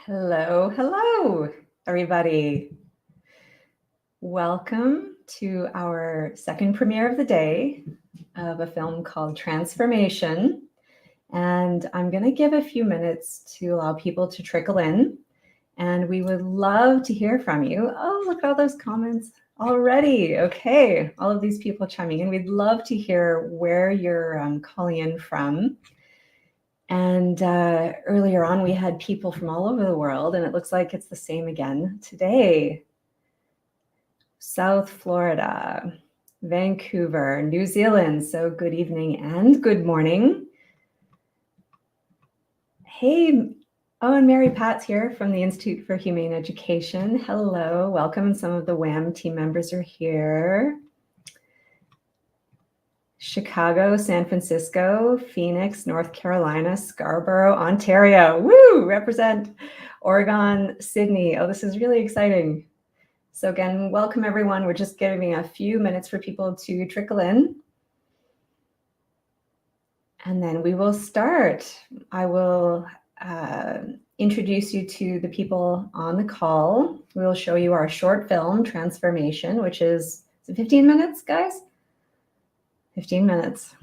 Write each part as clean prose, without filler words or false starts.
Hello, hello, everybody. Welcome to our second premiere of the day of a film called Transfarmation. And I'm going to give a few minutes to allow people to trickle in. And we would love to hear from you. Oh, look at all those comments already. Okay, all of these people chiming in. We'd love to hear where you're calling in from. And earlier on, we had people from all over the world, and it looks like it's the same again today. South Florida, Vancouver, New Zealand. So good evening and good morning. Hey, oh, and Mary Pat's here from the Institute for Humane Education. Hello, welcome. Some of the WHAM team members are here. Chicago, San Francisco, Phoenix, North Carolina, Scarborough, Ontario. Woo! Represent Oregon, Sydney. Oh, this is really exciting. So again, welcome everyone. We're just giving a few minutes for people to trickle in. And then we will start. I will introduce you to the people on the call. We will show you our short film, Transfarmation, which is 15 minutes, guys? 15 minutes.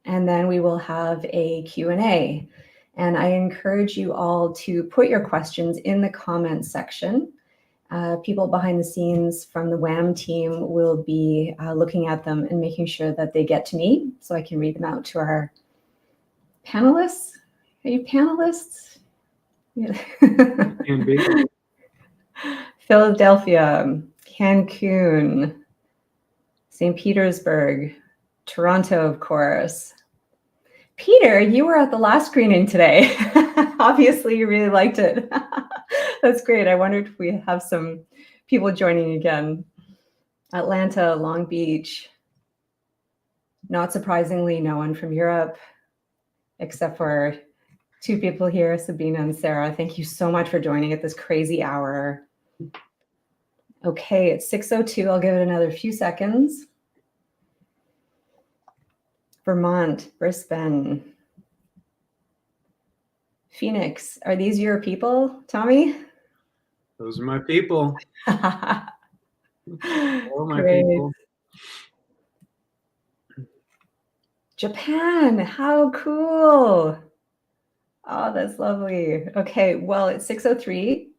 And then we will have a Q&A. And I encourage you all to put your questions in the comments section. People behind the scenes from the WHAM team will be looking at them and making sure that they get to me so I can read them out to our panelists. Are you panelists? Yeah. Can be. Philadelphia, Cancun, St. Petersburg, Toronto, of course. Peter, you were at the last screening today. Obviously, you really liked it. That's great. I wondered if we have some people joining again. Atlanta, Long Beach. Not surprisingly, no one from Europe, except for two people here, Sabina and Sarah. Thank you so much for joining at this crazy hour. Okay, it's 6:02. I'll give it another few seconds. Vermont, Brisbane, Phoenix. Are these your people, Tommy? Those are my people. All my Great. people. Japan, how cool. Oh, that's lovely. Okay, well, it's 6:03.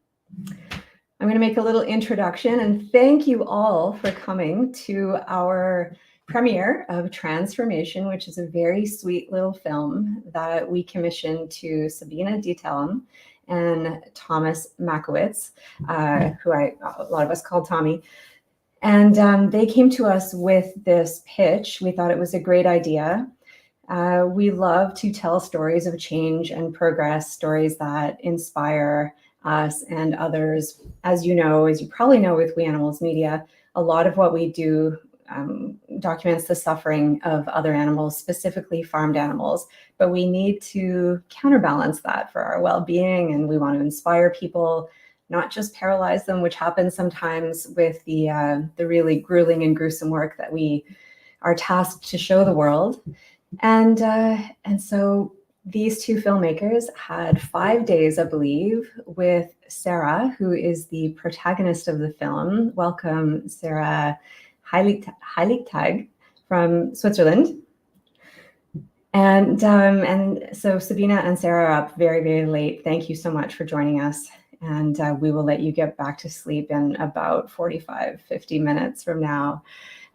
I'm going to make a little introduction and thank you all for coming to our premiere of Transfarmation, which is a very sweet little film that we commissioned to Sabina Detellum and Thomas Makowitz, who a lot of us call Tommy. And they came to us with this pitch. We thought it was a great idea. We love to tell stories of change and progress, stories that inspire us and others. As you probably know with We Animals Media, a lot of what we do documents the suffering of other animals, specifically farmed animals, but we need to counterbalance that for our well-being, and we want to inspire people, not just paralyze them, which happens sometimes with the really grueling and gruesome work that we are tasked to show the world. And so these two filmmakers had 5 days, I believe, with Sarah, who is the protagonist of the film. Welcome, Sarah Heiligtag from Switzerland. And so Sabina and Sarah are up very, very late. Thank you so much for joining us. And we will let you get back to sleep in about 50 minutes from now.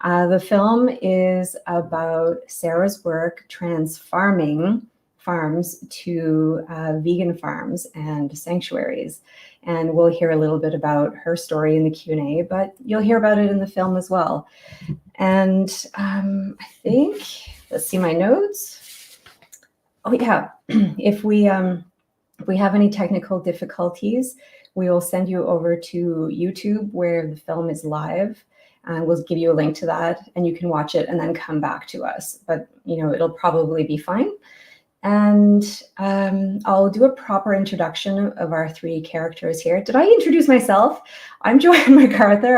The film is about Sarah's work transfarming farms to vegan farms and sanctuaries. And we'll hear a little bit about her story in the Q&A, but you'll hear about it in the film as well. And I think, let's see my notes. Oh yeah, if we have any technical difficulties, we will send you over to YouTube where the film is live. And we'll give you a link to that and you can watch it and then come back to us. But, it'll probably be fine. And I'll do a proper introduction of our three characters here. Did I introduce myself? I'm Joanne McArthur.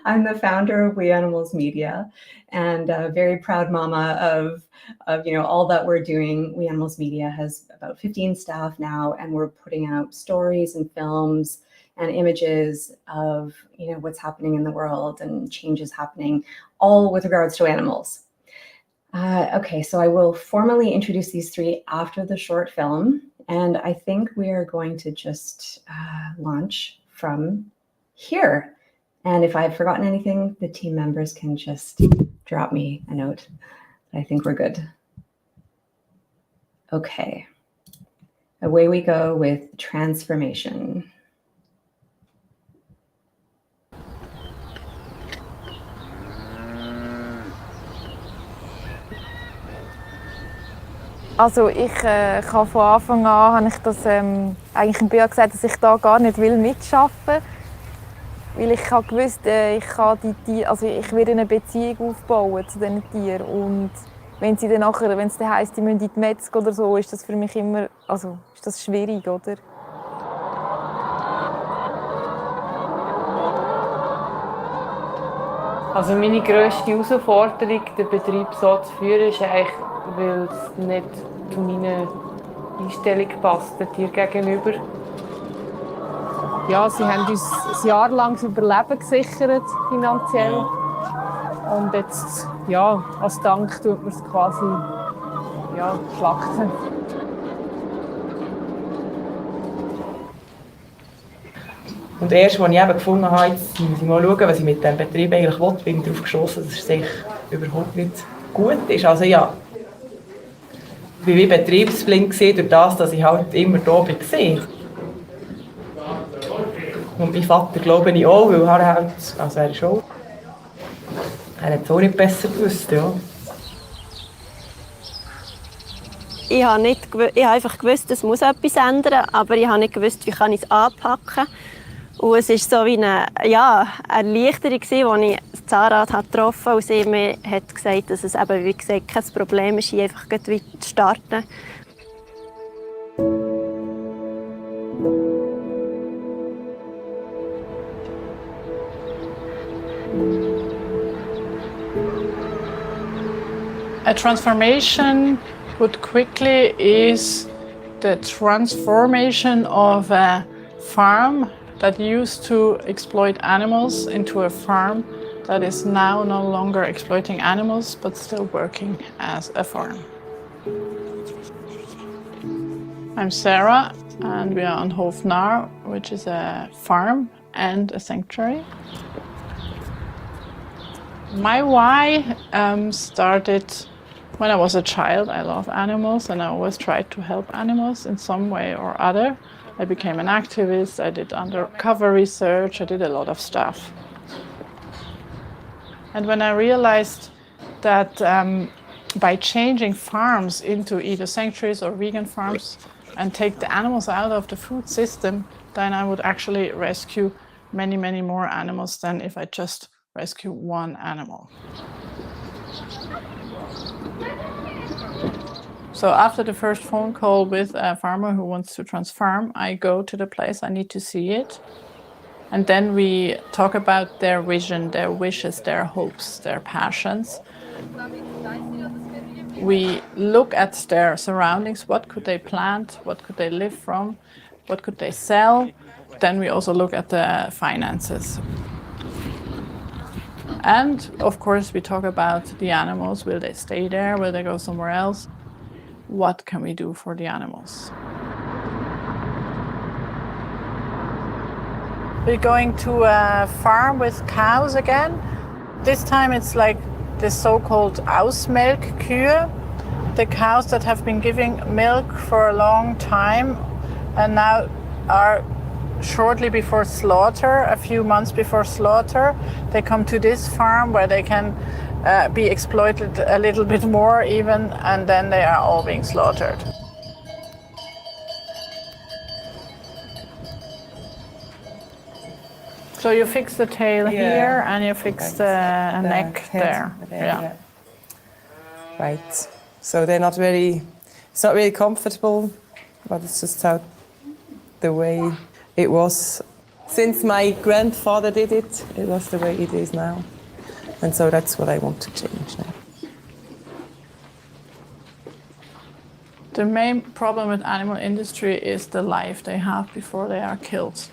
I'm the founder of We Animals Media, and a very proud mama of all that we're doing. We Animals Media has about 15 staff now, and we're putting out stories and films and images of what's happening in the world and changes happening, all with regards to animals. Okay, so I will formally introduce these three after the short film, and I think we are going to just launch from here. And if I've forgotten anything, the team members can just drop me a note. I think we're good. Okay, away we go with Transfarmation. Also ich kann von Anfang an habe ich das eigentlich im BA gesagt, dass ich da gar nicht mitarbeiten will, weil ich wusste, ich werde eine Beziehung aufbauen zu diesen Tieren, und wenn es dann heisst, die müssen in die Metzger oder so, ist das für mich immer, ist das schwierig, oder? Also meine grösste Herausforderung, den Betrieb so zu führen, ist eigentlich, weil es nicht zu meiner Einstellung passt, den Tieren gegenüber. Ja, sie haben uns ein Jahr lang das Überleben gesichert, finanziell. Und jetzt, ja, als Dank tut man es quasi schlachten. Und erst, als ich eben gefunden habe, jetzt muss ich mal schauen, was ich mit diesem Betrieb eigentlich will, bin ich darauf gestossen, dass es sich überhaupt nicht gut ist. Also ja, ich war wie betriebsblind durch das, dass ich halt immer da war. Und mein Vater glaube ich auch, weil er halt, also er ist auch, er hat es auch nicht besser gewusst, ja. Ich habe einfach gewusst, es muss etwas ändern, aber ich habe nicht gewusst, wie kann ich es anpacken kann. Und es war so wie eine Erleichterung, als ich Zahnrad getroffen habe und sie mir hat gesagt, dass es eben, wie gesagt, kein Problem ist, hier einfach weiter zu starten. A transformation, put quickly, is the transformation of a farm that used to exploit animals into a farm that is now no longer exploiting animals but still working as a farm. I'm Sarah, and we are on Hofnar, which is a farm and a sanctuary. My why started when I was a child. I love animals and I always tried to help animals in some way or other. I became an activist, I did undercover research, I did a lot of stuff. And when I realized that by changing farms into either sanctuaries or vegan farms and take the animals out of the food system, then I would actually rescue many, many more animals than if I just rescue one animal. So after the first phone call with a farmer who wants to transfarm, I go to the place, I need to see it. And then we talk about their vision, their wishes, their hopes, their passions. We look at their surroundings, what could they plant, what could they live from, what could they sell. Then we also look at the finances. And of course we talk about the animals, will they stay there, will they go somewhere else? What can we do for the animals? We're going to a farm with cows again. This time it's like the so-called Ausmelkkühe, the cows that have been giving milk for a long time and now are shortly before slaughter, a few months before slaughter. They come to this farm where they can be exploited a little bit more even, and then they are all being slaughtered. So you fix the tail here and you fix the neck there. Yeah. Right. So they're not very It's not really comfortable, but it's just how the way it was. Since my grandfather did it, it was the way it is now. And so that's what I want to change now. The main problem with animal industry is the life they have before they are killed.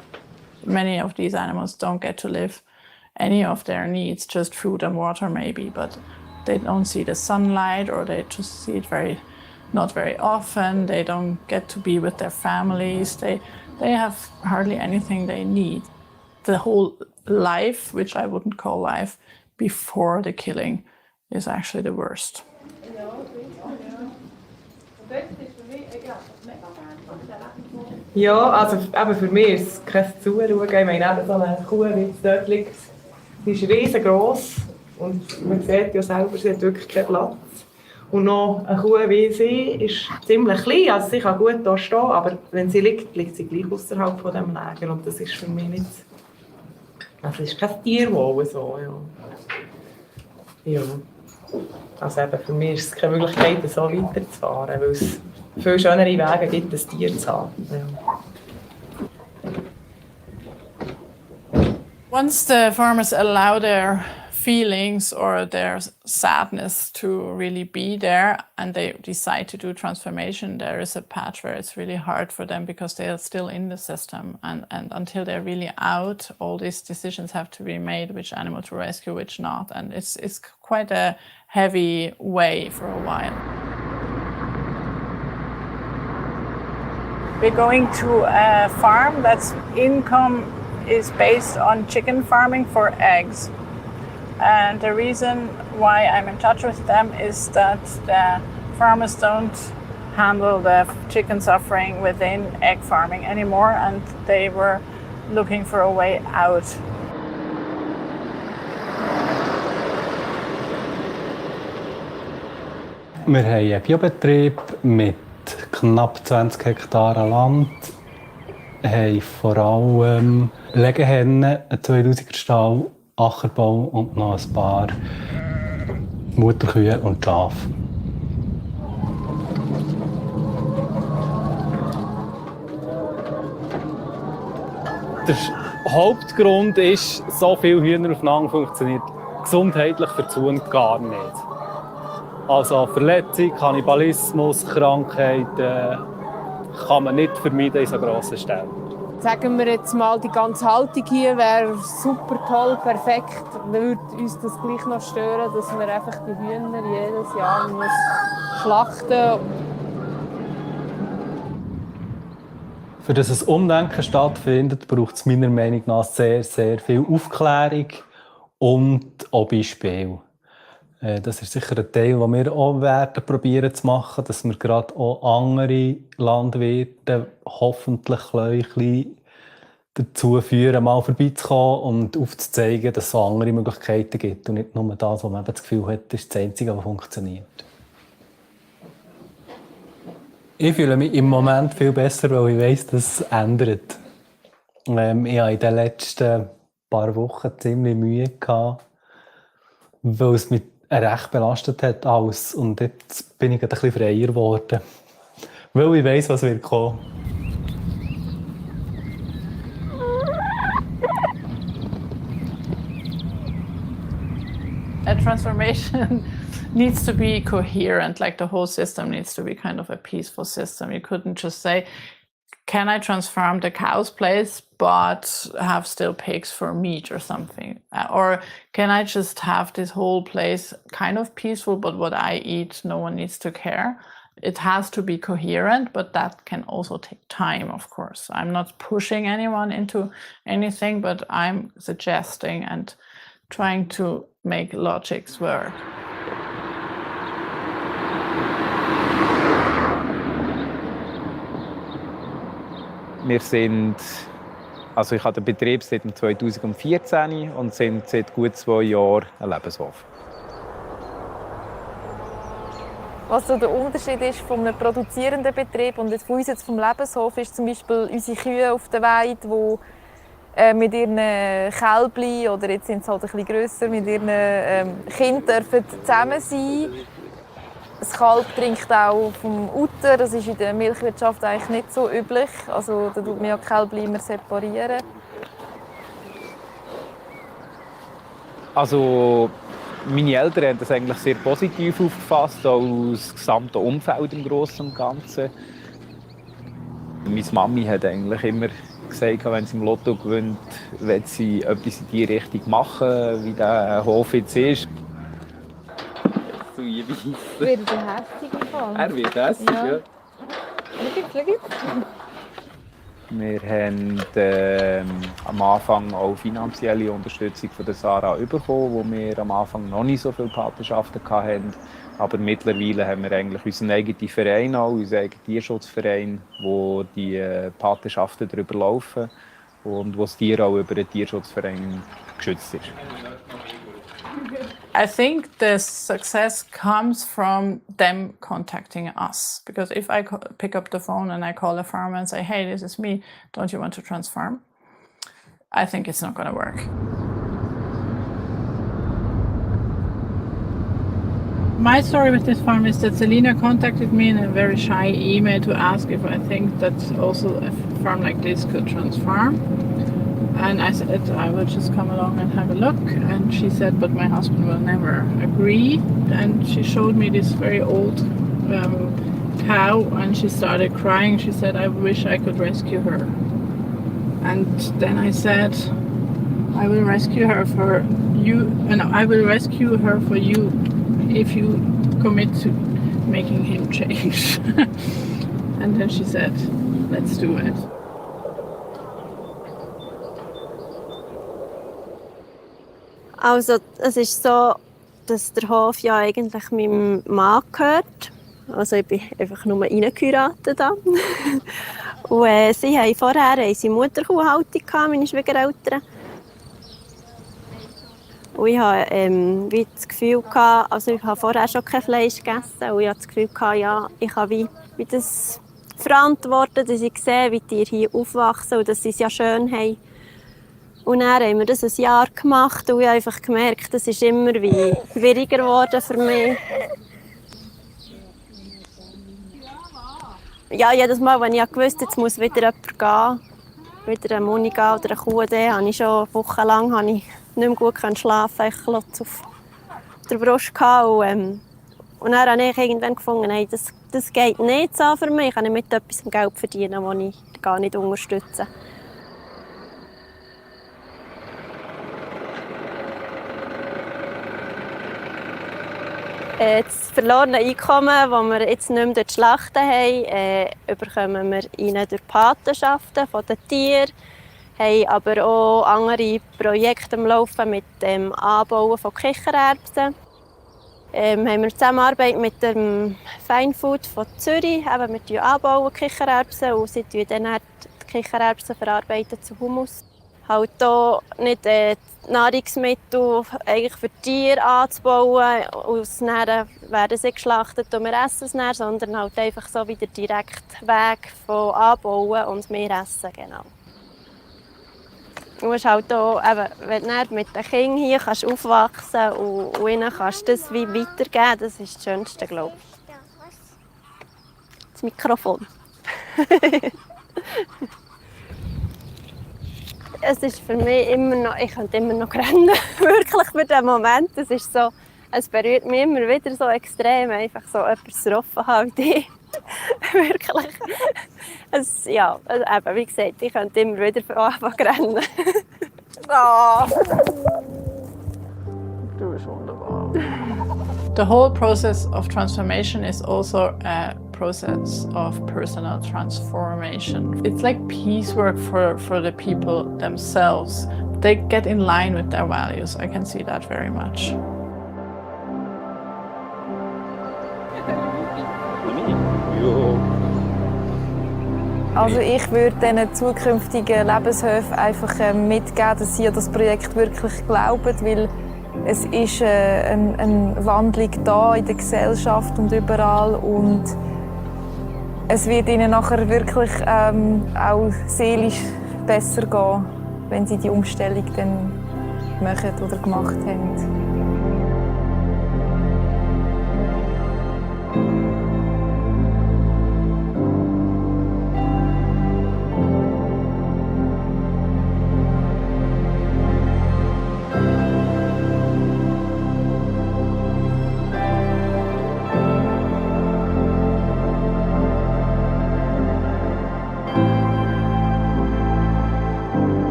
Many of these animals don't get to live any of their needs, just food and water maybe, but they don't see the sunlight, or they just see it not very often. They don't get to be with their families. They have hardly anything they need. The whole life, which I wouldn't call life, before the killing is actually the worst. Ja, also eben für mich ist es kein Zuschauen. Ich meine, eben so eine Kuh, wie es dort liegt, sie ist riesengroß und man sieht ja selber, sie hat wirklich keinen Platz. Und noch eine Kuh wie sie ist ziemlich klein, also sie kann gut da stehen, aber wenn sie liegt, liegt sie gleich außerhalb von diesem Lager und das ist für mich nicht... Also es ist kein Tierwohl so, ja. Ja. Also eben für mich ist es keine Möglichkeit, so weiterzufahren, weil es viel schönere Wege gibt, ein Tier zu haben. Ja. Once the farmers allow their feelings or their sadness to really be there, and they decide to do transformation, there is a patch where it's really hard for them because they are still in the system, and until they're really out, all these decisions have to be made, which animal to rescue, which not, and it's quite a heavy way for a while. We're going to a farm that's income is based on chicken farming for eggs. And the reason why I'm in touch with them is that the farmers don't handle the chicken suffering within egg farming anymore, and they were looking for a way out. Wir haben einen Biobetrieb mit knapp 20 Hektaren Land, haben vor allem Legehennen, einen 2000er Stall, Ackerbau und noch ein paar Mutterkühe und Schafe. Der Hauptgrund ist, so viele Hühner aufeinander funktioniert gesundheitlich für die Zucht gar nicht. Also Verletzung, Kannibalismus, Krankheiten kann man nicht vermeiden in so grossen Stellen. Sagen wir jetzt mal, die ganze Haltung hier wäre super toll, perfekt. Dann würde uns das gleich noch stören, dass man einfach die Hühner jedes Jahr muss schlachten muss. Für das ein Umdenken stattfindet, braucht es meiner Meinung nach sehr, sehr viel Aufklärung und auch Beispiele. Das ist sicher ein Teil, den wir auch werden probieren zu machen, dass wir gerade auch andere Landwirte hoffentlich ein bisschen dazu führen, mal vorbeizukommen und aufzuzeigen, dass es auch andere Möglichkeiten gibt und nicht nur das, wo man das Gefühl hat, das ist das Einzige, was funktioniert. Ich fühle mich im Moment viel besser, weil ich weiss, dass es ändert. Ich hatte in den letzten paar Wochen ziemlich Mühe gehabt, weil es mich recht belastet hat alles. Und jetzt bin ich ein bisschen freier geworden. Weil ich weiss, was wird kommen. A transformation needs to be coherent, like the whole system needs to be kind of a peaceful system. You couldn't just say, can I transform the cow's place but have still pigs for meat or something? Or can I just have this whole place kind of peaceful, but what I eat, no one needs to care? It has to be coherent, but that can also take time, of course. I'm not pushing anyone into anything, but I'm suggesting and trying to make logics work. Ich habe den Betrieb seit 2014 und sind seit gut 2 Jahren ein Lebenshof. Was so der Unterschied ist von einem produzierenden Betrieb und von uns jetzt vom Lebenshof, ist zum Beispiel unsere Kühe auf der Weide, die mit ihren Kälbchen oder jetzt sind sie halt ein bisschen grösser, mit ihren Kindern dürfen zusammen sein. Das Kalb trinkt auch vom Uter, das ist in der Milchwirtschaft eigentlich nicht so üblich. Also da tut man ja die Kälbchen immer separieren. Also meine Eltern haben das eigentlich sehr positiv aufgefasst, auch das gesamte Umfeld im Großen und Ganzen. Meine Mami hat eigentlich immer gesagt, wenn sie im Lotto gewinnt, will sie etwas in die Richtung machen, wie der Hof jetzt ist. Wird er hässlich gefallen? Er wird hässlich, ja. Schau jetzt. Wir haben am Anfang auch finanzielle Unterstützung von der Sarah bekommen, wo wir am Anfang noch nicht so viele Patenschaften hatten. Aber mittlerweile haben wir eigentlich unseren eigenen Verein, auch, unseren eigenen Tierschutzverein, wo die Patenschaften darüber laufen und wo das Tier auch über den Tierschutzverein geschützt ist. I think the success comes from them contacting us. Because if I pick up the phone and I call a farmer and say, hey, this is me, don't you want to transfarm? I think it's not going to work. My story with this farm is that Selina contacted me in a very shy email to ask if I think that also a farm like this could transfarm. And I said I will just come along and have a look. And she said, but my husband will never agree. And she showed me this very old cow, and she started crying. She said, I wish I could rescue her. And then I said, I will rescue her for you, and I will rescue her for you if you commit to making him change. And then she said, let's do it. Also es ist so, dass der Hof ja eigentlich meinem Mann gehört. Also ich bin einfach nur reingeheiratet da. Und sie haben vorher eine Mutterkuhhaltung gehabt, meine Schwiegereltern. Und ich hatte wie das Gefühl gehabt, also ich habe vorher schon kein Fleisch gegessen, und ich hatte das Gefühl gehabt, ja, ich kann wie das verantworten, dass ich sehe, wie die hier aufwachsen und dass sie es ja schön haben. Und dann haben wir das ein Jahr gemacht und ich habe einfach gemerkt, das ist immer wie schwieriger geworden für mich. Ja, jedes Mal, wenn ich wusste, jetzt muss wieder jemand gehen, wieder eine Muni gehen oder eine Kuh, dann habe ich schon wochenlang nicht mehr gut schlafen, ich Klotz auf der Brust gehabt. Und dann habe ich irgendwann gefunden, hey, das geht nicht so für mich, ich kann nicht mit etwas Geld verdienen, das ich gar nicht unterstütze. Das verlorene Einkommen, das wir jetzt nicht mehr durch die Schlachten haben, bekommen wir rein durch Patenschaften von den Tieren. Wir haben aber auch andere Projekte am Laufen mit dem Anbauen von Kichererbsen. Haben wir Zusammenarbeit mit dem Feinfood von Zürich. Wir anbauen Kichererbsen und sie verarbeiten dann die Kichererbsen zu Hummus. Halt hier nicht Nahrungsmittel eigentlich für Tiere anzubauen und dann werden sie geschlachtet und wir essen es dann, sondern halt einfach so wie der direkte Weg von Anbauen und wir essen, genau. Du musst halt hier, eben, wenn du mit den Kindern hier kannst aufwachsen und ihnen kannst das wie weitergeben, das ist das Schönste, glaube ich. Das Mikrofon. Es ist für mich immer noch, ich könnte immer noch rennen, wirklich für den Moment. Es ist so, es berührt mich immer wieder so extrem, einfach so etwas getroffen haben wie dich. Wirklich. Ja, also eben, wie gesagt, ich könnte immer wieder anfangen zu rennen. Oh. Du bist wunderbar. The whole process of transformation is also a process of personal transformation. It's like piecework for the people themselves. They get in line with their values. I can see that very much. Also ich würde diesen zukünftigen Lebenshöfen einfach mitgeben, dass sie an das Projekt wirklich glauben, weil es ist eine Wandlung da in der Gesellschaft und überall und es wird ihnen nachher wirklich auch seelisch besser gehen, wenn sie die Umstellung dann machen oder gemacht haben.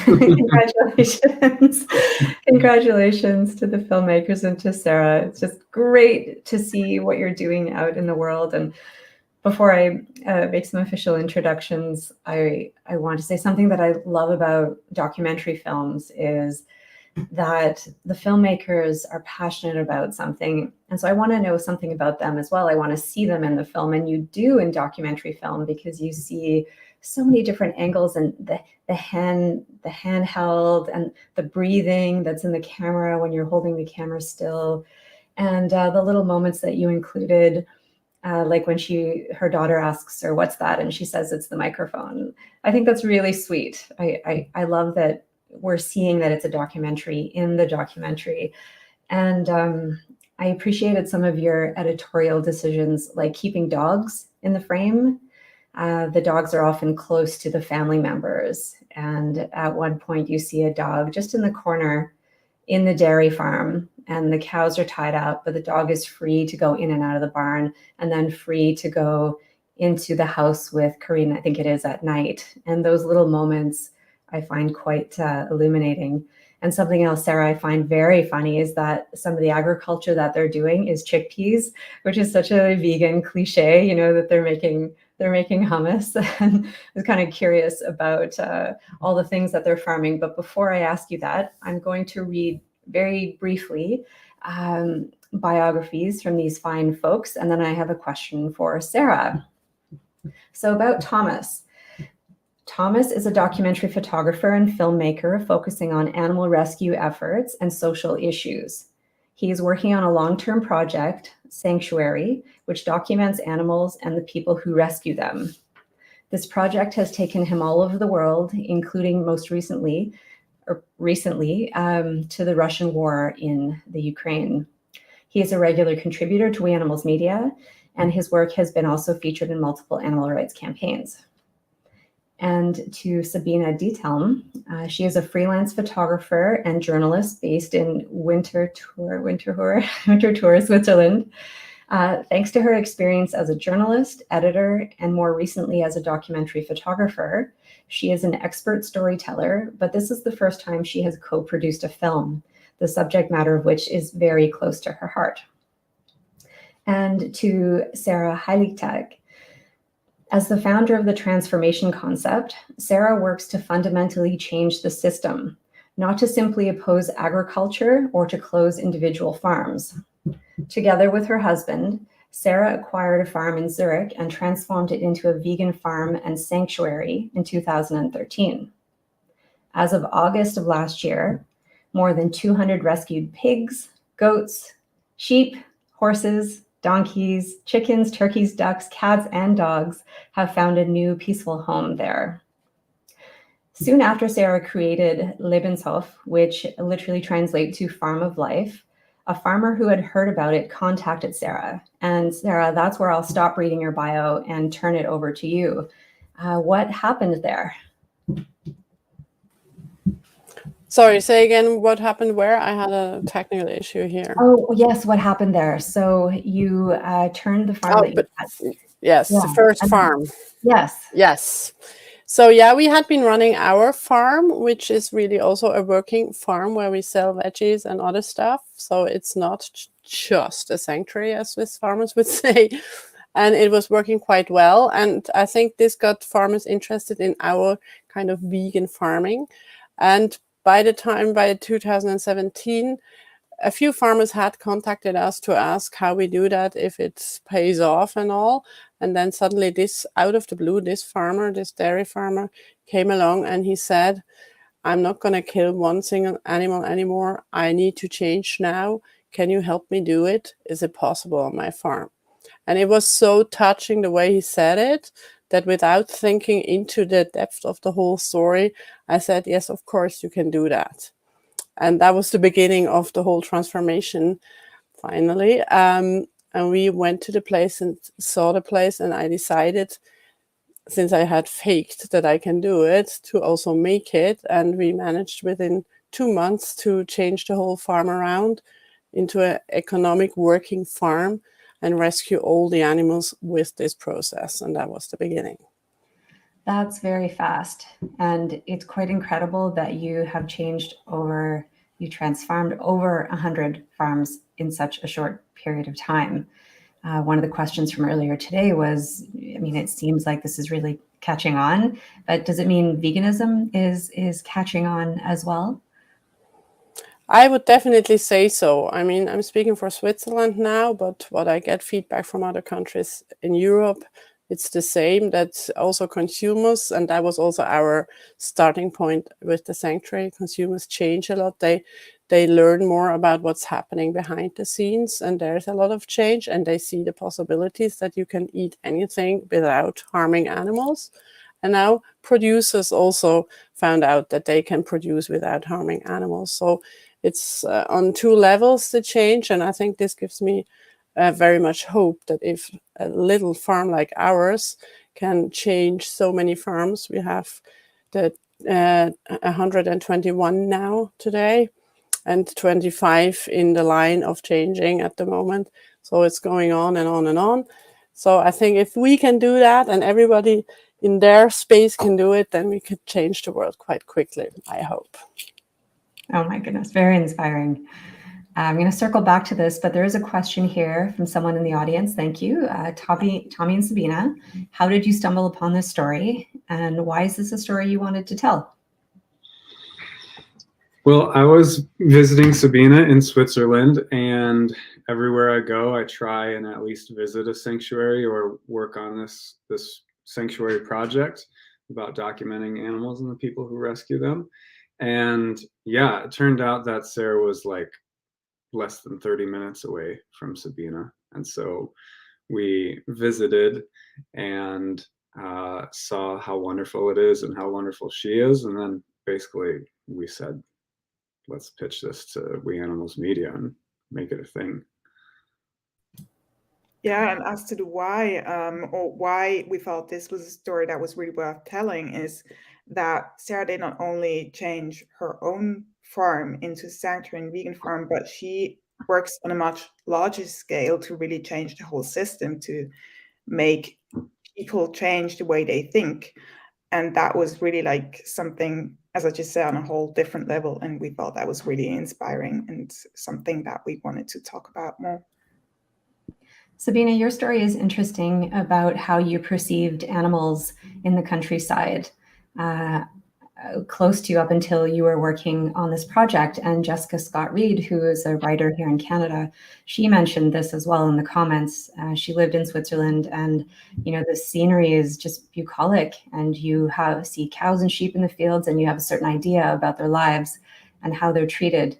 Congratulations. Congratulations to the filmmakers and to Sarah. It's just great to see what you're doing out in the world. And before I make some official introductions, I want to say something that I love about documentary films is that the filmmakers are passionate about something. And so I want to know something about them as well. I want to see them in the film. And you do in documentary film, because you see so many different angles, and the handheld and the breathing that's in the camera when you're holding the camera still. And the little moments that you included, like when her daughter asks her, "What's that?" And she says, "It's the microphone." I think that's really sweet. I love that we're seeing that it's a documentary in the documentary. And I appreciated some of your editorial decisions, like keeping dogs in the frame. The dogs are often close to the family members. And at one point you see a dog just in the corner in the dairy farm, and the cows are tied up, but the dog is free to go in and out of the barn, and then free to go into the house with Karina, I think it is, at night. And those little moments I find quite illuminating. And something else, Sarah, I find very funny is that some of the agriculture that they're doing is chickpeas, which is such a vegan cliche, that they're making hummus. And I was kind of curious about all the things that they're farming. But before I ask you that, I'm going to read very briefly biographies from these fine folks. And then I have a question for Sarah. So about Thomas. Thomas is a documentary photographer and filmmaker focusing on animal rescue efforts and social issues. He is working on a long-term project, Sanctuary, which documents animals and the people who rescue them. This project has taken him all over the world, including recently, to the Russian war in the Ukraine. He is a regular contributor to We Animals Media, and his work has been also featured in multiple animal rights campaigns. And to Sabina Diethelm, she is a freelance photographer and journalist based in Winterthur, Switzerland. Thanks to her experience as a journalist, editor, and more recently as a documentary photographer, she is an expert storyteller, but this is the first time she has co-produced a film, the subject matter of which is very close to her heart. And to Sarah Heiligtag. As the founder of the Transfarmation concept, Sarah works to fundamentally change the system, not to simply oppose agriculture or to close individual farms. Together with her husband, Sarah acquired a farm in Zurich and transformed it into a vegan farm and sanctuary in 2013. As of August of last year, more than 200 rescued pigs, goats, sheep, horses, donkeys, chickens, turkeys, ducks, cats, and dogs have found a new peaceful home there. Soon after Sarah created Lebenshof, which literally translates to Farm of Life, a farmer who had heard about it contacted Sarah. And Sarah, that's where I'll stop reading your bio and turn it over to you. What happened there? Sorry, say again what happened where? I had a technical issue here. Oh, yes, what happened there? So you turned the farm that you had. Yes, the first farm. Yes. Yes. So yeah, we had been running our farm, which is really also a working farm where we sell veggies and other stuff. So it's not just a sanctuary, as Swiss farmers would say. And it was working quite well. And I think this got farmers interested in our kind of vegan farming. And by 2017, a few farmers had contacted us to ask how we do that, if it pays off and all. And then suddenly out of the blue, this dairy farmer came along and he said, I'm not going to kill one single animal anymore. I need to change now. Can you help me do it? Is it possible on my farm? And it was so touching the way he said it, that without thinking into the depth of the whole story, I said, yes, of course you can do that. And that was the beginning of the whole transformation, finally. And we went to the place and saw the place, and I decided, since I had faked that I can do it, to also make it. And we managed within 2 months to change the whole farm around into an economic working farm and rescue all the animals with this process. And that was the beginning. That's very fast. And it's quite incredible that you have you transformed over 100 farms in such a short period of time. One of the questions from earlier today was, I mean, it seems like this is really catching on, but does it mean veganism is catching on as well? I would definitely say so. I mean, I'm speaking for Switzerland now, but what I get feedback from other countries in Europe, it's the same, that also consumers, and that was also our starting point with the sanctuary, consumers change a lot. They learn more about what's happening behind the scenes, and there's a lot of change, and they see the possibilities that you can eat anything without harming animals. And now producers also found out that they can produce without harming animals. So it's on two levels, the change, and I think this gives me very much hope that if a little farm like ours can change so many farms, we have the 121 now today, and 25 in the line of changing at the moment. So it's going on and on and on. So I think if we can do that and everybody in their space can do it, then we could change the world quite quickly, I hope. Oh my goodness, very inspiring. I'm going to circle back to this, but there is a question here from someone in the audience. Thank you. Tommy and Sabina, how did you stumble upon this story, and why is this a story you wanted to tell? Well, I was visiting Sabina in Switzerland, and everywhere I go, I try and at least visit a sanctuary or work on this sanctuary project about documenting animals and the people who rescue them. And yeah, it turned out that Sarah was like less than 30 minutes away from Sabina. And so we visited and saw how wonderful it is and how wonderful she is. And then basically we said, let's pitch this to We Animals Media and make it a thing. Yeah, and as to the why, or why we thought this was a story that was really worth telling, is that Sarah did not only change her own farm into a sanctuary and vegan farm, but she works on a much larger scale to really change the whole system, to make people change the way they think. And that was really like something, as I just said, on a whole different level. And we thought that was really inspiring and something that we wanted to talk about more. Sabina, your story is interesting about how you perceived animals in the countryside, close to you up until you were working on this project. And Jessica Scott-Reed, who is a writer here in Canada, she mentioned this as well in the comments. She lived in Switzerland, and the scenery is just bucolic, and you see cows and sheep in the fields, and you have a certain idea about their lives and how they're treated.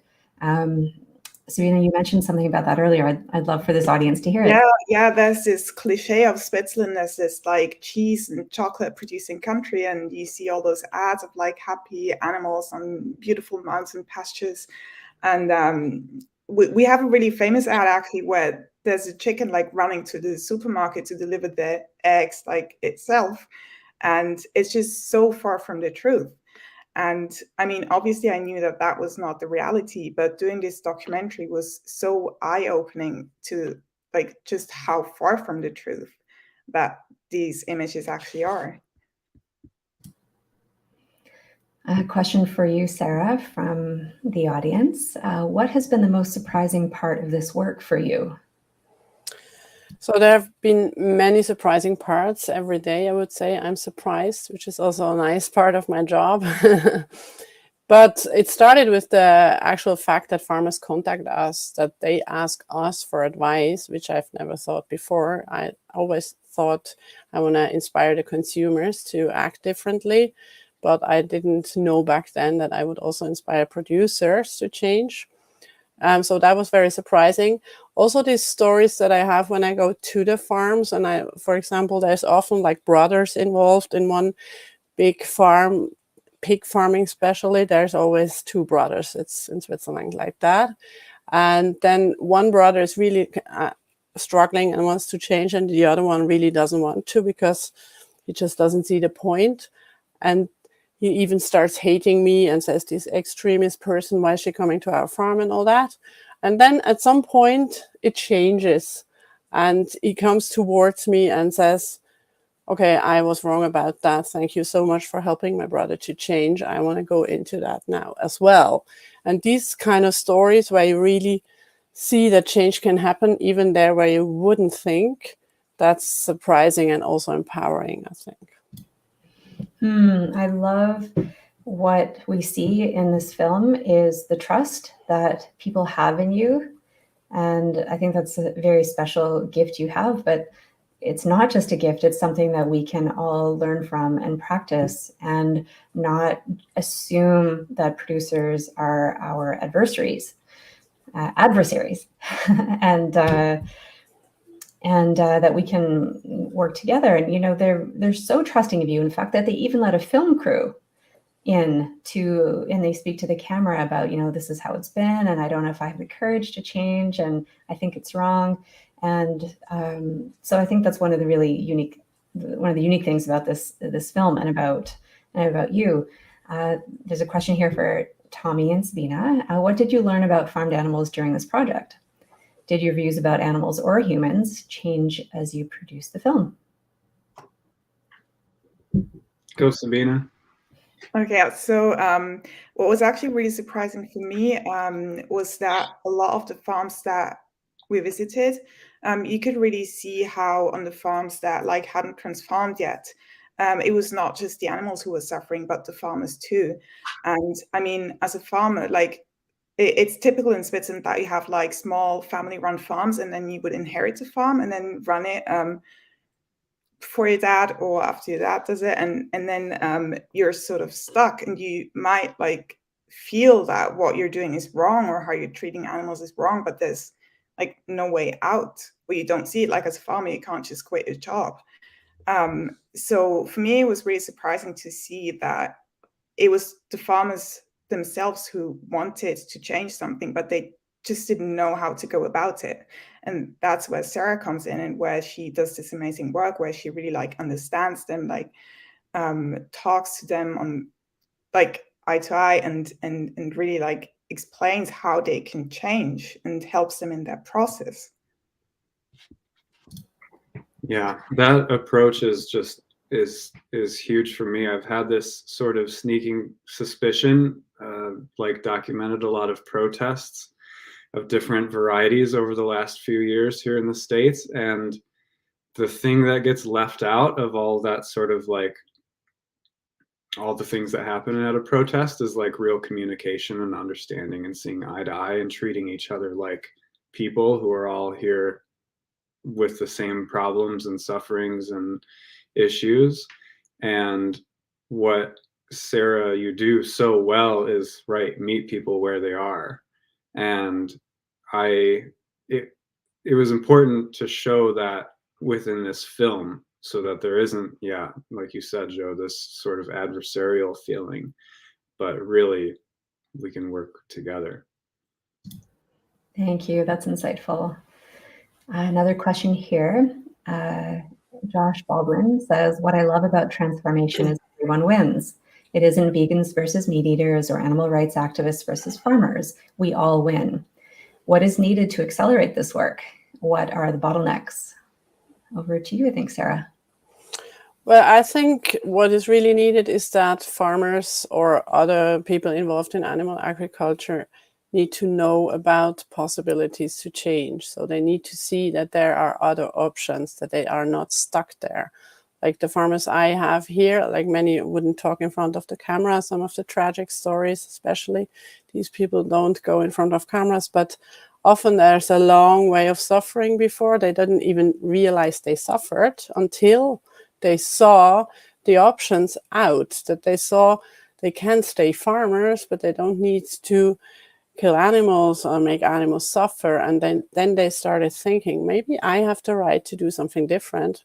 Sabina, you mentioned something about that earlier. I'd love for this audience to hear it. Yeah, there's this cliche of Switzerland as this like cheese and chocolate producing country, and you see all those ads of like happy animals on beautiful mountain pastures. And we have a really famous ad actually where there's a chicken like running to the supermarket to deliver the eggs like itself, and it's just so far from the truth. And I mean, obviously I knew that that was not the reality, but doing this documentary was so eye-opening to like just how far from the truth that these images actually are. A question for you, Sarah, from the audience. What has been the most surprising part of this work for you? So there have been many surprising parts every day, I would say. I'm surprised, which is also a nice part of my job. But it started with the actual fact that farmers contact us, that they ask us for advice, which I've never thought before. I always thought I want to inspire the consumers to act differently, but I didn't know back then that I would also inspire producers to change. So that was very surprising. Also, these stories that I have when I go to the farms, and for example, there's often like brothers involved in one big farm, pig farming especially. There's always two brothers. It's in Switzerland like that. And then one brother is really struggling and wants to change, and the other one really doesn't want to because he just doesn't see the point. And he even starts hating me and says, this extremist person, why is she coming to our farm and all that? And then at some point it changes, and he comes towards me and says, okay, I was wrong about that. Thank you so much for helping my brother to change. I want to go into that now as well. And these kind of stories where you really see that change can happen even there where you wouldn't think, that's surprising and also empowering, I think. I love what we see in this film is the trust that people have in you. And I think that's a very special gift you have, but it's not just a gift, it's something that we can all learn from and practice, and not assume that producers are our adversaries, and that we can work together. And, you know, they're so trusting of you. In fact, that they even let a film crew in to, and they speak to the camera about, you know, this is how it's been, and I don't know if I have the courage to change, and I think it's wrong. And so I think that's one of the unique things about this film and about you. There's a question here for Tommy and Sabina. What did you learn about farmed animals during this project? Did your views about animals or humans change as you produced the film? Go, Sabina. Okay, so what was actually really surprising for me was that a lot of the farms that we visited, you could really see how on the farms that like hadn't transformed yet, it was not just the animals who were suffering, but the farmers too. And I mean, as a farmer, like it's typical in Switzerland that you have like small family-run farms, and then you would inherit a farm and then run it before your dad or after your dad does it, and then you're sort of stuck, and you might like feel that what you're doing is wrong or how you're treating animals is wrong, but there's like no way out, or you don't see it. Like as a farmer, you can't just quit your job. So for me, it was really surprising to see that it was the farmers themselves who wanted to change something, but they just didn't know how to go about it. And that's where Sarah comes in, and where she does this amazing work, where she really like understands them, like talks to them on like eye to eye, and really like explains how they can change and helps them in that process. Yeah, that approach is just is huge for me. I've had this sort of sneaking suspicion, like documented a lot of protests of different varieties over the last few years here in the States, and the thing that gets left out of all that sort of like all the things that happen at a protest is like real communication and understanding and seeing eye to eye and treating each other like people who are all here with the same problems and sufferings and issues. And what Sarah, you do so well is meet people where they are. And it was important to show that within this film, so that there isn't, like you said, Joe, this sort of adversarial feeling, but really we can work together. Thank you. That's insightful. Another question here. Josh Baldwin says, what I love about Transfarmation is everyone wins. It isn't vegans versus meat eaters or animal rights activists versus farmers. We all win. What is needed to accelerate this work? What are the bottlenecks? Over to you, I think, Sarah. Well, I think what is really needed is that farmers or other people involved in animal agriculture need to know about possibilities to change. So they need to see that there are other options, that they are not stuck there. Like the farmers I have here, like many wouldn't talk in front of the camera, some of the tragic stories especially. These people don't go in front of cameras, but often there's a long way of suffering before. They didn't even realize they suffered until they saw the options out, that they saw they can stay farmers, but they don't need to kill animals or make animals suffer. And then they started thinking, maybe I have the right to do something different,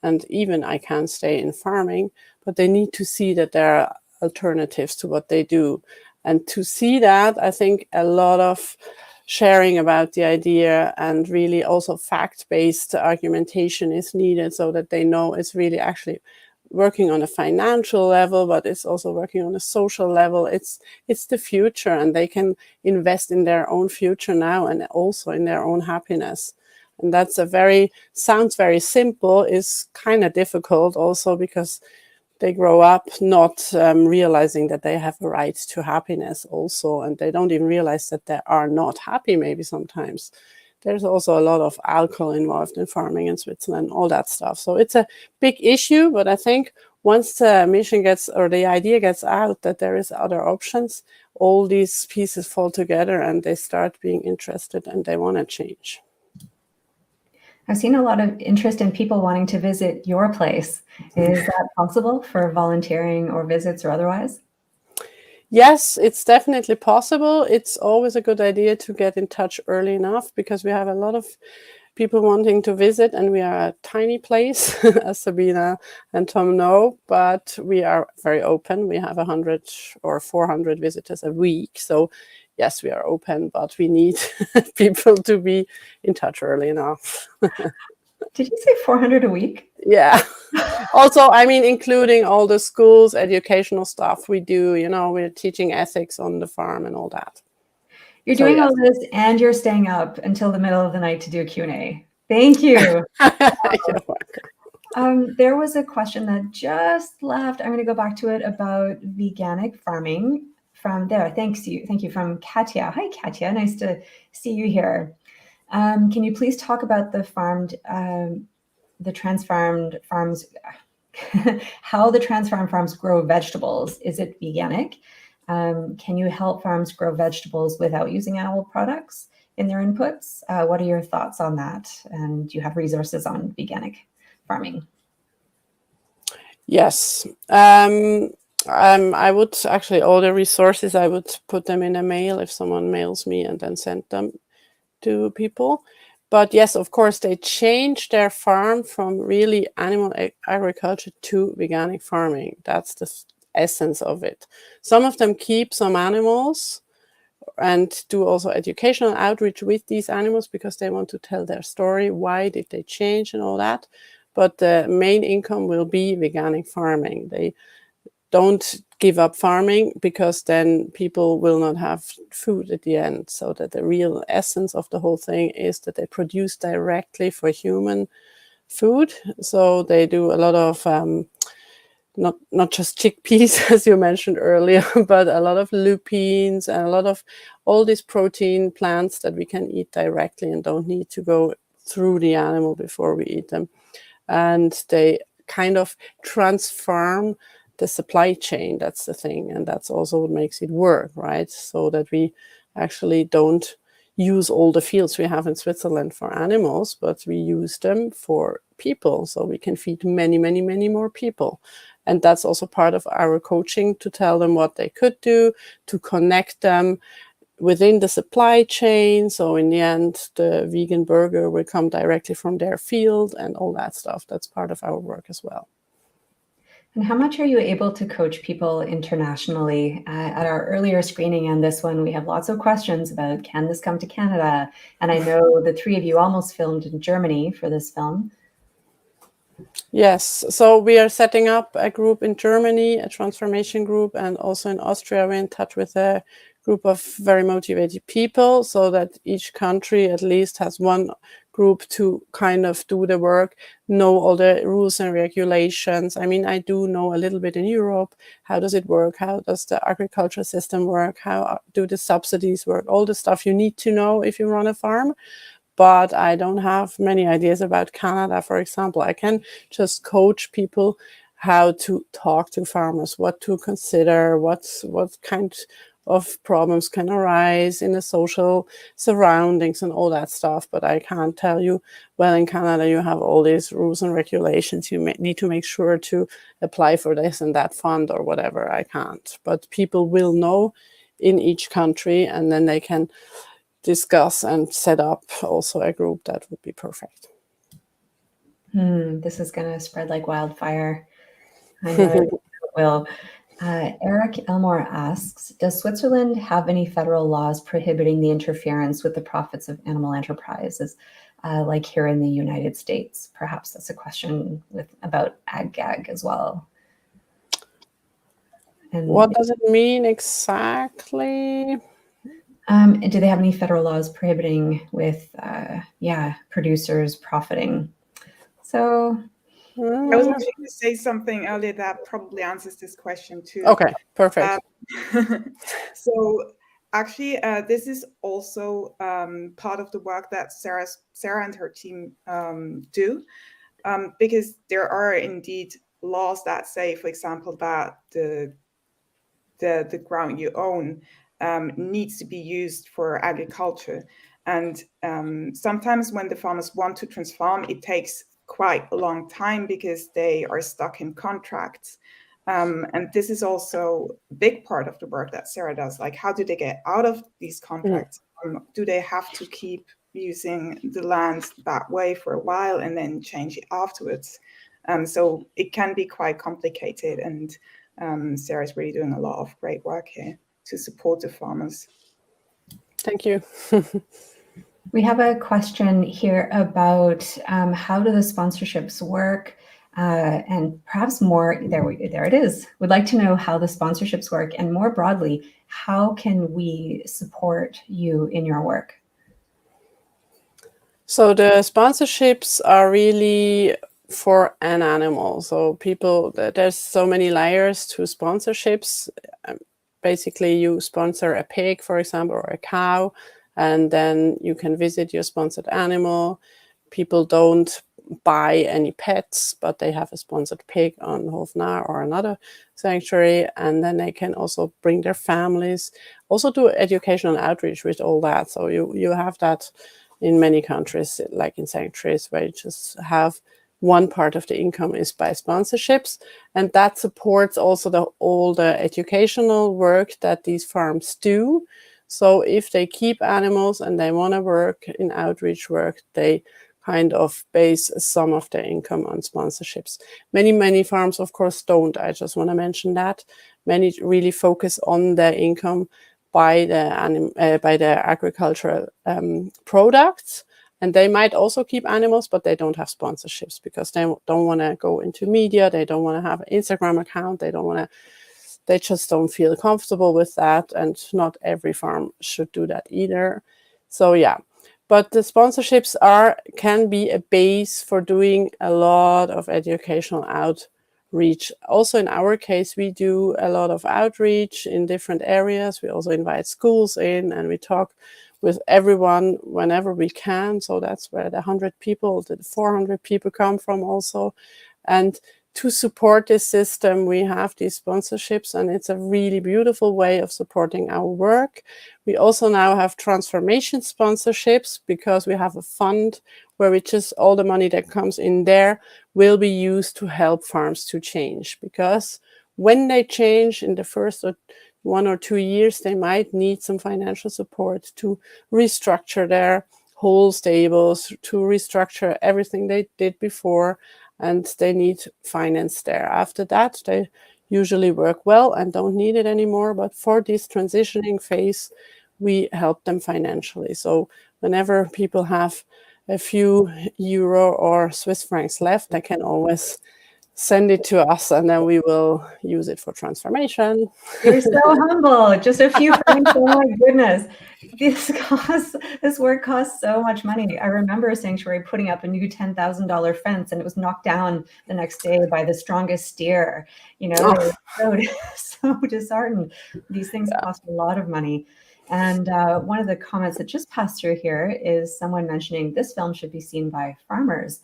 and even I can stay in farming, but they need to see that there are alternatives to what they do. And to see that, I think a lot of sharing about the idea and really also fact-based argumentation is needed, so that they know it's really actually working on a financial level, but it's also working on a social level. It's the future, and they can invest in their own future now and also in their own happiness. And that's sounds very simple, is kind of difficult also because they grow up not realizing that they have a right to happiness also, and they don't even realize that they are not happy maybe sometimes. There's also a lot of alcohol involved in farming in Switzerland, all that stuff. So it's a big issue, but I think once the mission the idea gets out that there is other options, all these pieces fall together and they start being interested and they want to change. I've seen a lot of interest in people wanting to visit your place. Is that possible for volunteering or visits or otherwise? Yes, it's definitely possible. It's always a good idea to get in touch early enough because we have a lot of people wanting to visit, and we are a tiny place, as Sabina and Tom know, but we are very open. We have 100 or 400 visitors a week. So yes, we are open, but we need people to be in touch early enough. Did you say 400 a week? Yeah. Also, I mean, including all the schools, educational stuff we do, we're teaching ethics on the farm and all that. You're doing all this and you're staying up until the middle of the night to do a Q&A. Thank you. There was a question that just left. I'm going to go back to it about veganic farming from there. Thank you from Katya. Hi, Katya. Nice to see you here. Can you please talk about the transfarmed farms, how the transfarmed farms grow vegetables? Is it veganic? Can you help farms grow vegetables without using animal products in their inputs? What are your thoughts on that? And do you have resources on veganic farming? Yes. I would actually, all the resources, I would put them in a mail if someone mails me and then send them to people. But yes, of course, they change their farm from really animal agriculture to veganic farming. That's the essence of it. Some of them keep some animals and do also educational outreach with these animals because they want to tell their story. Why did they change and all that? But the main income will be veganic farming. They don't give up farming because then people will not have food at the end. So that the real essence of the whole thing is that they produce directly for human food. So they do a lot of not just chickpeas, as you mentioned earlier, but a lot of lupines and a lot of all these protein plants that we can eat directly and don't need to go through the animal before we eat them. And they kind of transform the supply chain. That's the thing. And that's also what makes it work, right? So that we actually don't use all the fields we have in Switzerland for animals, but we use them for people. So we can feed many, many, many more people. And that's also part of our coaching, to tell them what they could do, to connect them within the supply chain. So in the end, the vegan burger will come directly from their field and all that stuff. That's part of our work as well. And how much are you able to coach people internationally? At our earlier screening and this one, we have lots of questions about, can this come to Canada? And I know the three of you almost filmed in Germany for this film. Yes, so we are setting up a group in Germany, a transformation group, and also in Austria we're in touch with a group of very motivated people, so that each country at least has one group to kind of do the work, know all the rules and regulations. I mean, I do know a little bit in Europe. How does it work? How does the agriculture system work? How do the subsidies work? All the stuff you need to know if you run a farm. But I don't have many ideas about Canada, for example. I can just coach people how to talk to farmers, what to consider, what kind of problems can arise in the social surroundings and all that stuff. But I can't tell you, well, in Canada, you have all these rules and regulations. You need to make sure to apply for this and that fund or whatever. I can't. But people will know in each country, and then they can discuss and set up also a group. That would be perfect. This is going to spread like wildfire. I know it will. Eric Elmore asks, does Switzerland have any federal laws prohibiting the interference with the profits of animal enterprises, like here in the United States? Perhaps that's a question about ag-gag as well. And what does it mean exactly? Do they have any federal laws prohibiting with, producers profiting? So I was actually going to say something earlier that probably answers this question too. Okay, perfect. So actually, this is also part of the work that Sarah and her team do, because there are indeed laws that say, for example, that the ground you own needs to be used for agriculture. And sometimes when the farmers want to transform, it takes quite a long time because they are stuck in contracts. And this is also a big part of the work that Sarah does. Like, how do they get out of these contracts? Do they have to keep using the land that way for a while and then change it afterwards? So it can be quite complicated, and Sarah's really doing a lot of great work here to support the farmers. Thank you. we have a question here about how do the sponsorships work? And perhaps more, there it is. Would like to know how the sponsorships work, and more broadly, how can we support you in your work? So the sponsorships are really for an animal. So there's so many layers to sponsorships. Basically, you sponsor a pig, for example, or a cow, and then you can visit your sponsored animal. People don't buy any pets, but they have a sponsored pig on Hofnar or another sanctuary, and then they can also bring their families, also do educational outreach with all that. So you have that in many countries, like in sanctuaries, where you just have one part of the income is by sponsorships, and that supports also all the educational work that these farms do. So if they keep animals and they want to work in outreach work, they kind of base some of their income on sponsorships. Many farms, of course, don't. I just want to mention that. Many really focus on their income by the agricultural products. And they might also keep animals, but they don't have sponsorships because they don't want to go into media. They don't want to have an Instagram account. They just don't feel comfortable with that. And not every farm should do that either. So yeah, but the sponsorships can be a base for doing a lot of educational outreach. Also in our case, we do a lot of outreach in different areas. We also invite schools in, and we talk with everyone whenever we can. So that's where the 400 people come from also. And to support this system, we have these sponsorships, and it's a really beautiful way of supporting our work. We also now have Transfarmation sponsorships because we have a fund where all the money that comes in there will be used to help farms to change. Because when they change in the first 1 or 2 years, they might need some financial support to restructure their whole stables, to restructure everything they did before, and they need finance there. After that, they usually work well and don't need it anymore. But for this transitioning phase, we help them financially. So whenever people have a few euro or Swiss francs left, they can always send it to us, and then we will use it for Transfarmation. You're so humble. Just a few francs. Oh my goodness. This work costs so much money. I remember a sanctuary putting up a new $10,000 fence, and it was knocked down the next day by the strongest steer. They were so disheartened. These things cost a lot of money. And one of the comments that just passed through here is someone mentioning this film should be seen by farmers.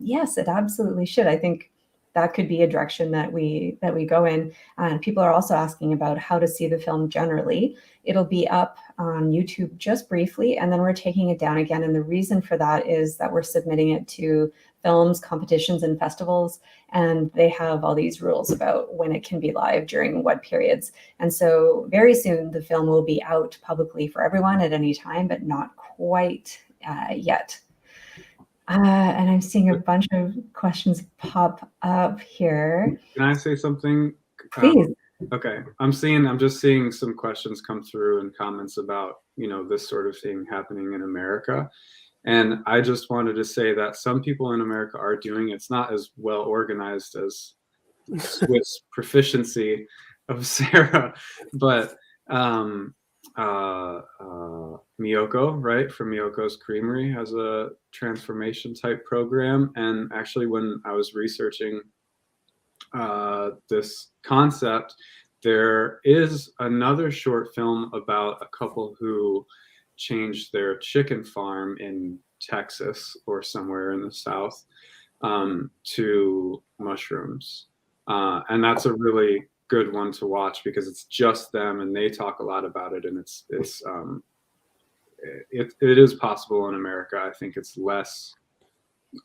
Yes, it absolutely should. I think that could be a direction that we go in. And people are also asking about how to see the film generally. It'll be up on YouTube just briefly, and then we're taking it down again. And the reason for that is that we're submitting it to films, competitions, and festivals, and they have all these rules about when it can be live during what periods. And so very soon the film will be out publicly for everyone at any time, but not quite yet. And I'm seeing a bunch of questions pop up here. Can I say something? Please. Okay, I'm just seeing some questions come through and comments about, this sort of thing happening in America. And I just wanted to say that some people in America are doing it. It's not as well organized as Swiss proficiency of Sarah, but Miyoko, right, from Miyoko's Creamery, has a transformation type program. And actually, when I was researching this concept, there is another short film about a couple who changed their chicken farm in Texas or somewhere in the South to mushrooms. And that's a really good one to watch because it's just them and they talk a lot about it, and it is possible in America. I think it's less.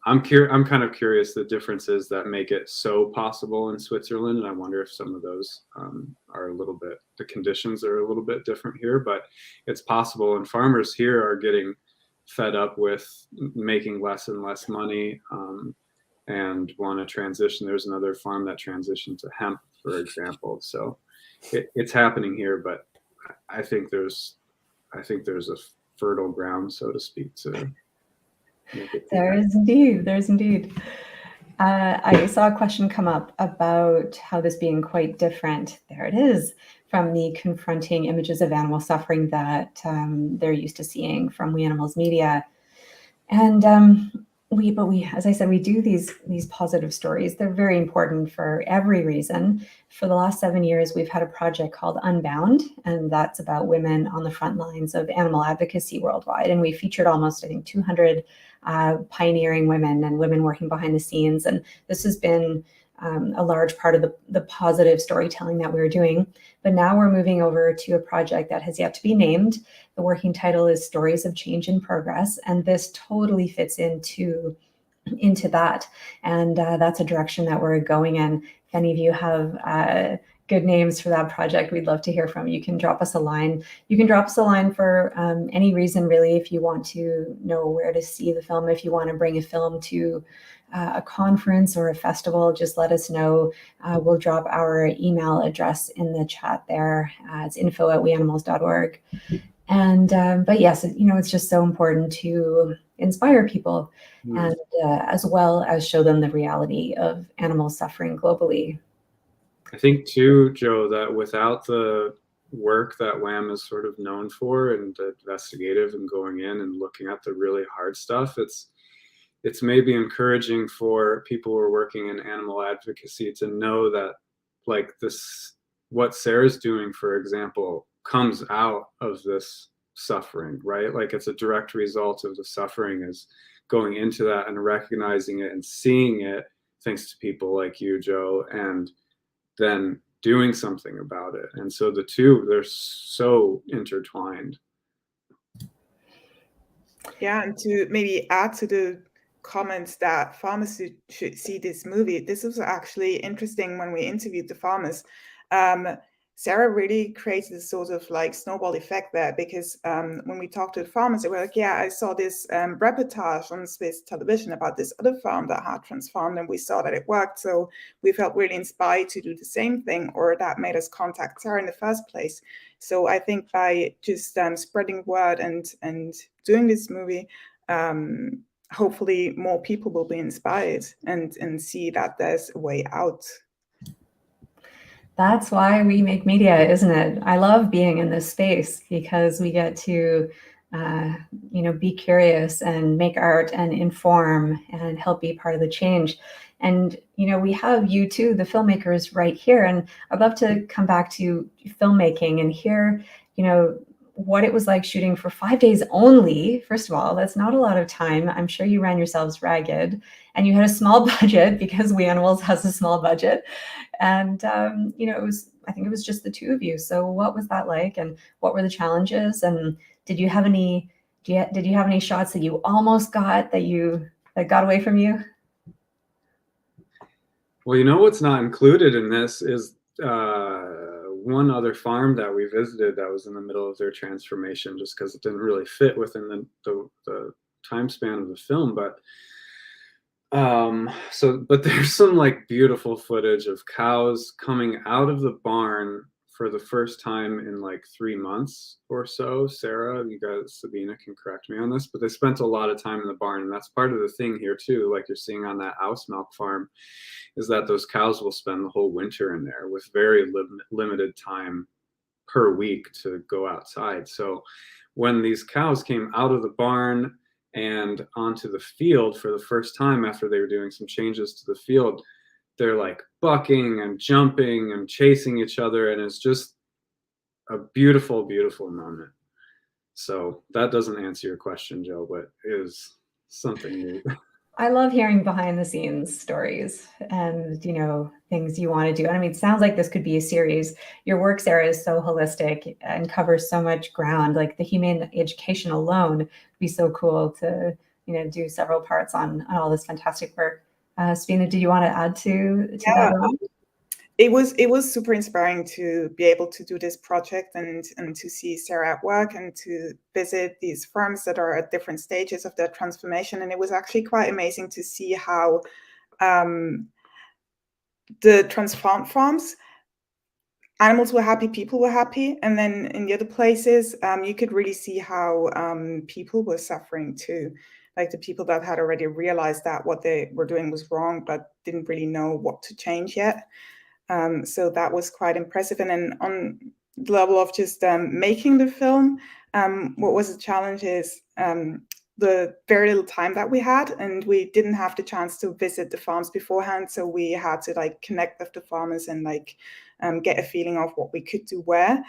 I'm kind of curious the differences that make it so possible in Switzerland, and I wonder if some of those are a little bit, the conditions are a little bit different here, but it's possible. And farmers here are getting fed up with making less and less money and want to transition. There's another farm that transitioned to hemp, for example. So it's happening here, but I think there's a fertile ground, so to speak, to make it. There is indeed. I saw a question come up about how this being quite different. There it is, from the confronting images of animal suffering that they're used to seeing from We Animals media. And we, as I said, we do these positive stories. They're very important for every reason. For the last 7 years, we've had a project called Unbound, and that's about women on the front lines of animal advocacy worldwide. And we featured almost, I think, 200 pioneering women and women working behind the scenes. And this has been a large part of the positive storytelling that we're doing. But now we're moving over to a project that has yet to be named. The working title is Stories of Change in Progress, and this totally fits into that. And that's a direction that we're going in. If any of you have good names for that project, we'd love to hear from you. You can drop us a line. You can drop us a line for any reason, really, if you want to know where to see the film, if you want to bring a film to a conference or a festival, just let us know. We'll drop our email address in the chat there. It's info@weanimals.org. And but yes, it's just so important to inspire people and as well as show them the reality of animal suffering globally. I think too, Joe, that without the work that WAM is sort of known for and the investigative and going in and looking at the really hard stuff, it's maybe encouraging for people who are working in animal advocacy to know that, like, this, what Sarah's doing, for example, comes out of this suffering, right? Like, it's a direct result of the suffering, is going into that and recognizing it and seeing it, thanks to people like you, Joe, and then doing something about it. And so the two, they're so intertwined. Yeah, and to maybe add to the comments that farmers should see this movie, this was actually interesting when we interviewed the farmers. Sarah really created a sort of like snowball effect there, because when we talked to the farmers, they were like, yeah, I saw this reportage on Swiss television about this other farm that had transformed, and we saw that it worked. So we felt really inspired to do the same thing, or that made us contact Sarah in the first place. So I think by just spreading word and doing this movie, hopefully more people will be inspired and see that there's a way out. That's why we make media, isn't it? I love being in this space because we get to, be curious and make art and inform and help be part of the change. And, we have you too, the filmmakers, right here. And I'd love to come back to filmmaking and hear, what it was like shooting for 5 days only. First of all, that's not a lot of time. I'm sure you ran yourselves ragged, and you had a small budget because We Animals has a small budget. And, I think it was just the two of you. So what was that like, and what were the challenges? And did you have any shots that you almost got that got away from you? Well, what's not included in this is one other farm that we visited that was in the middle of their transformation, just because it didn't really fit within the time span of the film. But but there's some like beautiful footage of cows coming out of the barn for the first time in like 3 months or so. Sarah, you guys, Sabina can correct me on this, but they spent a lot of time in the barn. And that's part of the thing here too, like you're seeing on that Aus Milk farm, is that those cows will spend the whole winter in there with very limited time per week to go outside. So when these cows came out of the barn and onto the field for the first time after they were doing some changes to the field, they're like bucking and jumping and chasing each other, and it's just a beautiful, beautiful moment. So that doesn't answer your question, Joe, but is something neat. I love hearing behind the scenes stories and, you know, things you want to do. And I mean, it sounds like this could be a series. Your work, Sarah, is so holistic and covers so much ground. Like the humane education alone would be so cool to, you know, do several parts on all this fantastic work. Sabina, did you want to add to that? It was super inspiring to be able to do this project and to see Sarah at work and to visit these farms that are at different stages of their transformation. And it was actually quite amazing to see how the transformed farms, animals were happy, people were happy. And then in the other places, you could really see how people were suffering too. Like the people that had already realized that what they were doing was wrong, but didn't really know what to change yet. So that was quite impressive. And then on the level of just making the film, what was the challenge is the very little time that we had, and we didn't have the chance to visit the farms beforehand. So we had to like connect with the farmers and like get a feeling of what we could do where.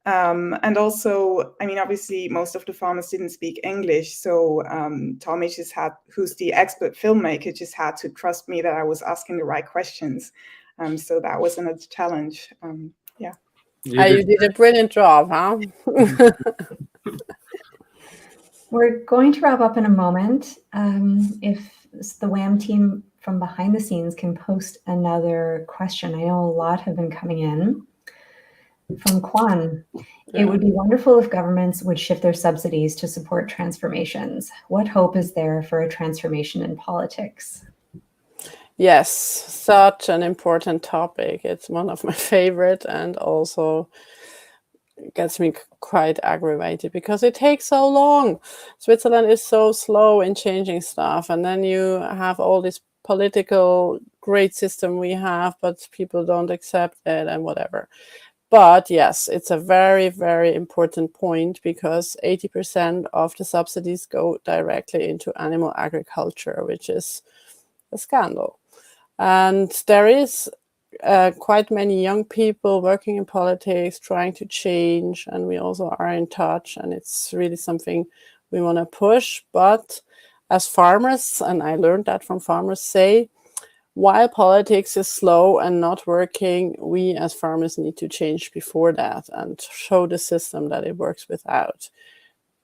And also, I mean, obviously most of the farmers didn't speak English. So Tommy who's the expert filmmaker, just had to trust me that I was asking the right questions. So that was another challenge. Yeah. You did a brilliant job, huh? We're going to wrap up in a moment. If the WHAM team from behind the scenes can post another question. I know a lot have been coming in. From Kwan, it would be wonderful if governments would shift their subsidies to support transformations. What hope is there for a transformation in politics? Yes, such an important topic. It's one of my favorite, and also gets me quite aggravated because it takes so long. Switzerland is so slow in changing stuff, and then you have all this political great system we have, but people don't accept it and whatever. But yes, it's a very, very important point because 80% of the subsidies go directly into animal agriculture, which is a scandal. And there is quite many young people working in politics, trying to change, and we also are in touch, and it's really something we want to push. But as farmers, and I learned that from farmers, say, while politics is slow and not working, we as farmers need to change before that and show the system that it works without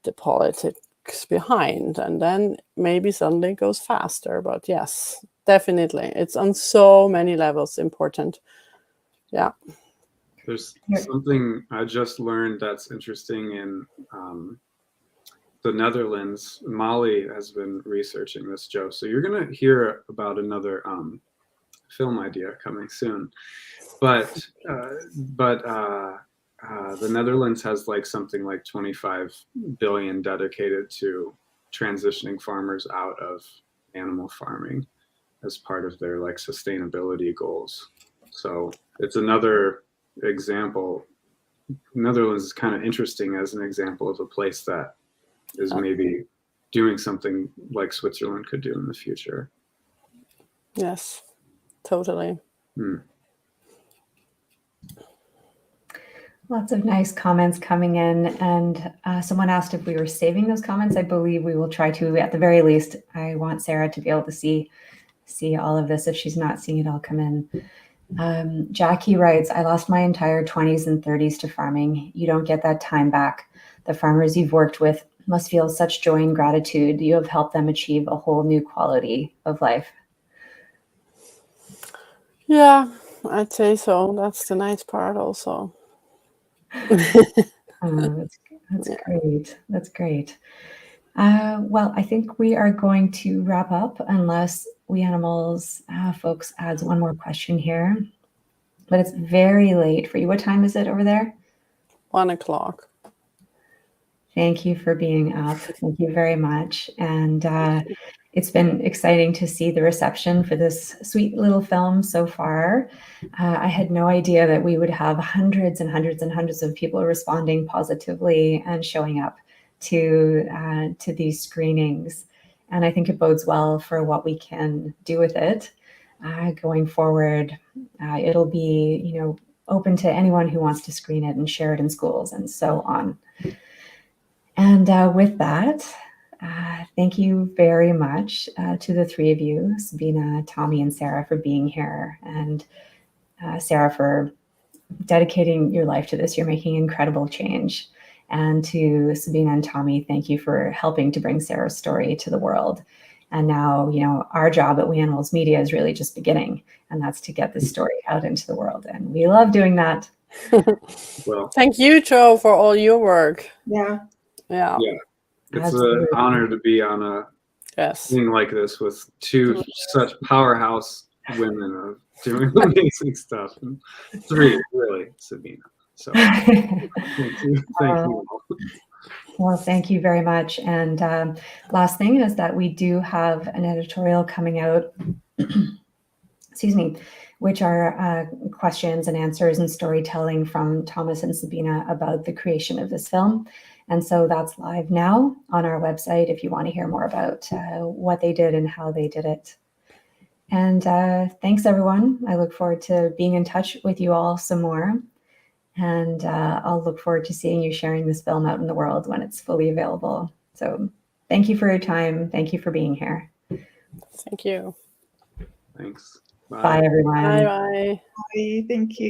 the politics behind, and then maybe suddenly it goes faster. But yes, definitely, it's on so many levels important. Yeah. There's something I just learned that's interesting in the Netherlands. Molly has been researching this, Joe. So you're going to hear about another film idea coming soon. But the Netherlands has like something like 25 billion dedicated to transitioning farmers out of animal farming as part of their like sustainability goals. So it's another example. Netherlands is kind of interesting as an example of a place that is maybe doing something like Switzerland could do in the future. Yes, totally. Lots of nice comments coming in, and someone asked if we were saving those comments. I believe we will try to. At the very least, I want Sarah to be able to see all of this. If she's not seeing it, I'll come in. Jackie writes, I lost my entire 20s and 30s to farming. You don't get that time back. The farmers you've worked with must feel such joy and gratitude. You have helped them achieve a whole new quality of life. Yeah, I'd say so. That's the nice part also. That's great. That's great. Well, I think we are going to wrap up unless We Animals folks adds one more question here. But it's very late for you. What time is it over there? 1 o'clock. Thank you for being up. Thank you very much. And it's been exciting to see the reception for this sweet little film so far. I had no idea that we would have hundreds and hundreds and hundreds of people responding positively and showing up to these screenings. And I think it bodes well for what we can do with it going forward. It'll be, you know, open to anyone who wants to screen it and share it in schools and so on. And with that, thank you very much to the three of you, Sabina, Tommy, and Sarah, for being here. And Sarah, for dedicating your life to this. You're making incredible change. And to Sabina and Tommy, thank you for helping to bring Sarah's story to the world. And now, you know, our job at We Animals Media is really just beginning, and that's to get this story out into the world. And we love doing that. Well, thank you, Joe, for all your work. Yeah. Yeah. It's Absolutely. an honor to be on a thing like this with two such powerhouse women of doing amazing stuff. And three, really, Sabina. So thank you. Thank you all. Well, thank you very much. And last thing is that we do have an editorial coming out, excuse me, which are questions and answers and storytelling from Thomas and Sabina about the creation of this film. And so that's live now on our website if you want to hear more about what they did and how they did it. And thanks, everyone. I look forward to being in touch with you all some more. And I'll look forward to seeing you sharing this film out in the world when it's fully available. So thank you for your time. Thank you for being here. Thank you. Thanks. Bye everyone. Bye. Bye. Thank you.